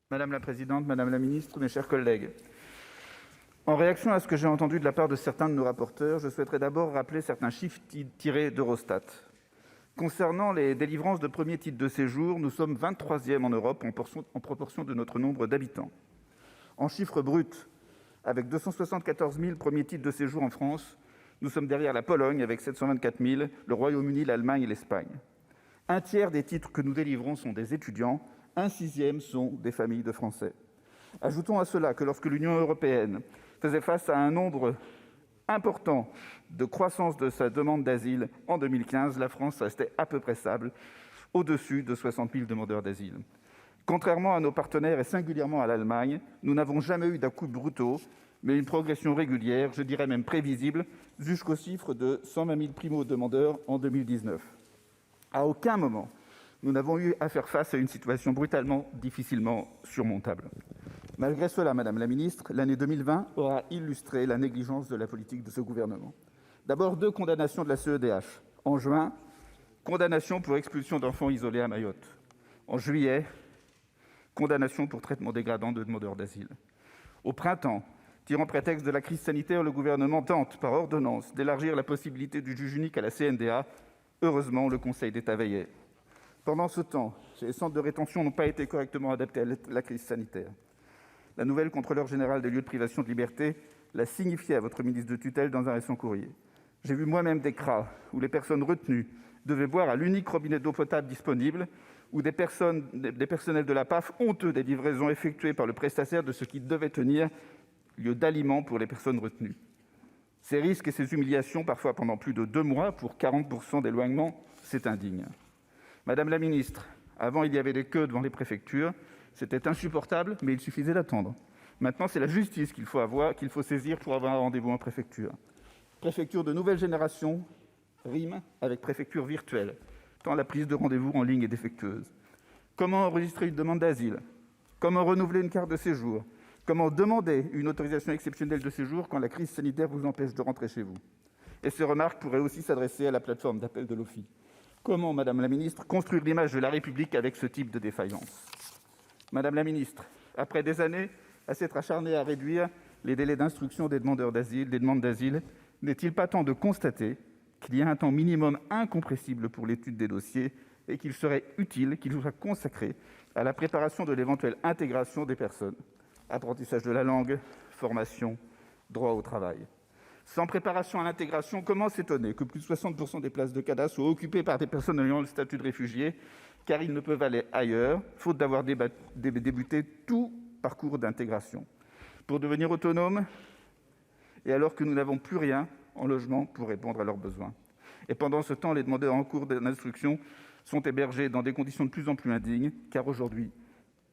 Madame la présidente, madame la ministre, mes chers collègues, en réaction à ce que j'ai entendu de la part de certains de nos rapporteurs, je souhaiterais d'abord rappeler certains chiffres tirés d'Eurostat. Concernant les délivrances de premiers titres de séjour, nous sommes 23e en Europe en proportion de notre nombre d'habitants. En chiffres bruts, avec 274 000 premiers titres de séjour en France, nous sommes derrière la Pologne avec 724 000, le Royaume-Uni, l'Allemagne et l'Espagne. Un tiers des titres que nous délivrons sont des étudiants, un sixième sont des familles de Français. Ajoutons à cela que lorsque l'Union européenne faisait face à un nombre important de croissance de sa demande d'asile en 2015, la France restait à peu près stable, au-dessus de 60 000 demandeurs d'asile. Contrairement à nos partenaires et singulièrement à l'Allemagne, nous n'avons jamais eu d'à-coups brutaux, mais une progression régulière, je dirais même prévisible, jusqu'au chiffre de 120 000 primo-demandeurs en 2019. À aucun moment, nous n'avons eu à faire face à une situation brutalement, difficilement surmontable. Malgré cela, Madame la Ministre, l'année 2020 aura illustré la négligence de la politique de ce gouvernement. D'abord, 2 condamnations de la CEDH. En juin, condamnation pour expulsion d'enfants isolés à Mayotte. En juillet, condamnation pour traitement dégradant de demandeurs d'asile. Au printemps, tirant prétexte de la crise sanitaire, le gouvernement tente, par ordonnance, d'élargir la possibilité du juge unique à la CNDA. Heureusement, le Conseil d'État veillait. Pendant ce temps, les centres de rétention n'ont pas été correctement adaptés à la crise sanitaire. La nouvelle contrôleure générale des lieux de privation de liberté l'a signifié à votre ministre de tutelle dans un récent courrier. J'ai vu moi-même des CRA où les personnes retenues devaient boire à l'unique robinet d'eau potable disponible, où des personnels de la PAF honteux des livraisons effectuées par le prestataire de ce qui devait tenir lieu d'aliments pour les personnes retenues. Ces risques et ces humiliations, parfois pendant plus de 2 mois, pour 40% d'éloignement, c'est indigne. Madame la ministre, avant il y avait des queues devant les préfectures, c'était insupportable, mais il suffisait d'attendre. Maintenant, c'est la justice qu'il faut saisir pour avoir un rendez-vous en préfecture. Préfecture de nouvelle génération rime avec préfecture virtuelle, tant la prise de rendez-vous en ligne est défectueuse. Comment enregistrer une demande d'asile? Comment renouveler une carte de séjour? Comment demander une autorisation exceptionnelle de séjour quand la crise sanitaire vous empêche de rentrer chez vous? Et ces remarques pourraient aussi s'adresser à la plateforme d'appel de l'OFII. Comment, Madame la Ministre, construire l'image de la République avec ce type de défaillance? Madame la Ministre, après des années à s'être acharnée à réduire les délais d'instruction des demandeurs d'asile, des demandes d'asile, n'est-il pas temps de constater qu'il y a un temps minimum incompressible pour l'étude des dossiers et qu'il serait utile qu'il soit consacré à la préparation de l'éventuelle intégration des personnes? Apprentissage de la langue, formation, droit au travail. Sans préparation à l'intégration, comment s'étonner que plus de 60% des places de CADA soient occupées par des personnes ayant le statut de réfugié, car ils ne peuvent aller ailleurs, faute d'avoir débuté tout parcours d'intégration. Pour devenir autonomes, et alors que nous n'avons plus rien en logement pour répondre à leurs besoins. Et pendant ce temps, les demandeurs en cours d'instruction sont hébergés dans des conditions de plus en plus indignes, car aujourd'hui,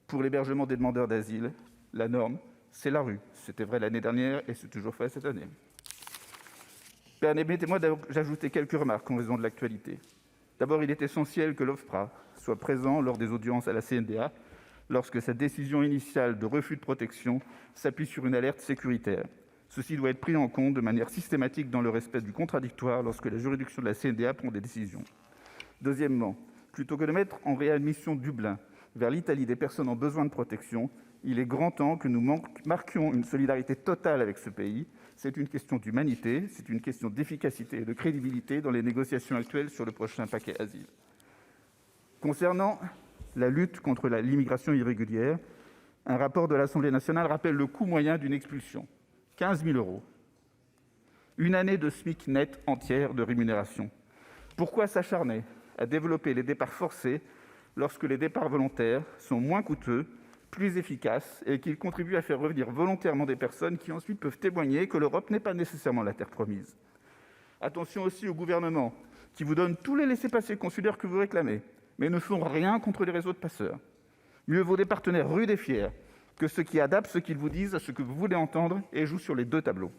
pour l'hébergement des demandeurs d'asile, la norme, c'est la rue. C'était vrai l'année dernière et c'est toujours vrai cette année. Permettez-moi d'ajouter quelques remarques en raison de l'actualité. D'abord, il est essentiel que l'OFPRA soit présent lors des audiences à la CNDA lorsque sa décision initiale de refus de protection s'appuie sur une alerte sécuritaire. Ceci doit être pris en compte de manière systématique dans le respect du contradictoire lorsque la juridiction de la CNDA prend des décisions. Deuxièmement, plutôt que de mettre en réadmission Dublin vers l'Italie des personnes en besoin de protection, il est grand temps que nous marquions une solidarité totale avec ce pays. C'est une question d'humanité, c'est une question d'efficacité et de crédibilité dans les négociations actuelles sur le prochain paquet asile. Concernant la lutte contre l'immigration irrégulière, un rapport de l'Assemblée nationale rappelle le coût moyen d'une expulsion, 15 000 €. Une année de SMIC net entière de rémunération. Pourquoi s'acharner à développer les départs forcés lorsque les départs volontaires sont moins coûteux, plus efficaces et qu'ils contribuent à faire revenir volontairement des personnes qui ensuite peuvent témoigner que l'Europe n'est pas nécessairement la terre promise? Attention aussi au gouvernement qui vous donne tous les laissez-passer consulaires que vous réclamez, mais ne font rien contre les réseaux de passeurs. Mieux vaut des partenaires rudes et fiers que ceux qui adaptent ce qu'ils vous disent à ce que vous voulez entendre et jouent sur les 2 tableaux.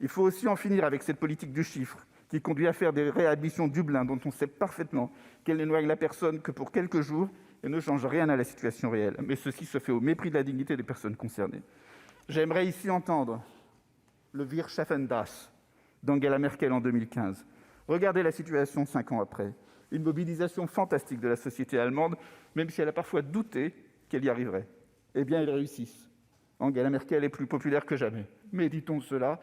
Il faut aussi en finir avec cette politique du chiffre qui conduit à faire des réadmissions Dublin dont on sait parfaitement qu'elles n'éloignent la personne que pour quelques jours et ne changent rien à la situation réelle. Mais ceci se fait au mépris de la dignité des personnes concernées. J'aimerais ici entendre le Wir schaffen das d'Angela Merkel en 2015. Regardez la situation 5 ans après. Une mobilisation fantastique de la société allemande, même si elle a parfois douté qu'elle y arriverait. Eh bien, ils réussissent. Angela Merkel est plus populaire que jamais. Méditons cela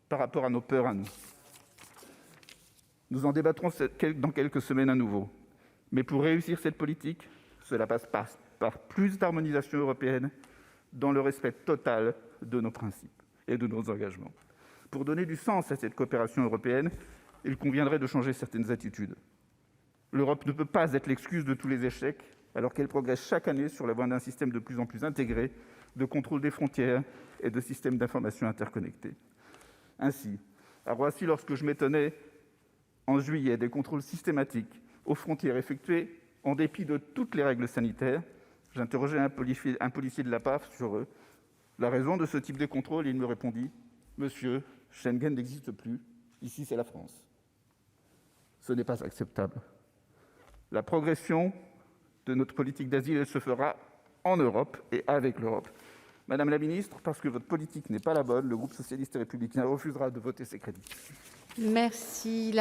par rapport à nos peurs à nous. Nous en débattrons dans quelques semaines à nouveau. Mais pour réussir cette politique, cela passe par plus d'harmonisation européenne dans le respect total de nos principes et de nos engagements. Pour donner du sens à cette coopération européenne, il conviendrait de changer certaines attitudes. L'Europe ne peut pas être l'excuse de tous les échecs, alors qu'elle progresse chaque année sur la voie d'un système de plus en plus intégré de contrôle des frontières et de systèmes d'information interconnectés. Ainsi, à Roissy, lorsque je m'étonnais en juillet des contrôles systématiques aux frontières effectués en dépit de toutes les règles sanitaires, j'interrogeais un policier de la PAF sur la raison de ce type de contrôle et il me répondit : « Monsieur, Schengen n'existe plus, ici c'est la France. » Ce n'est pas acceptable. La progression de notre politique d'asile, elle se fera en Europe et avec l'Europe. Madame la ministre, parce que votre politique n'est pas la bonne, le groupe socialiste et républicain refusera de voter ces crédits. Merci.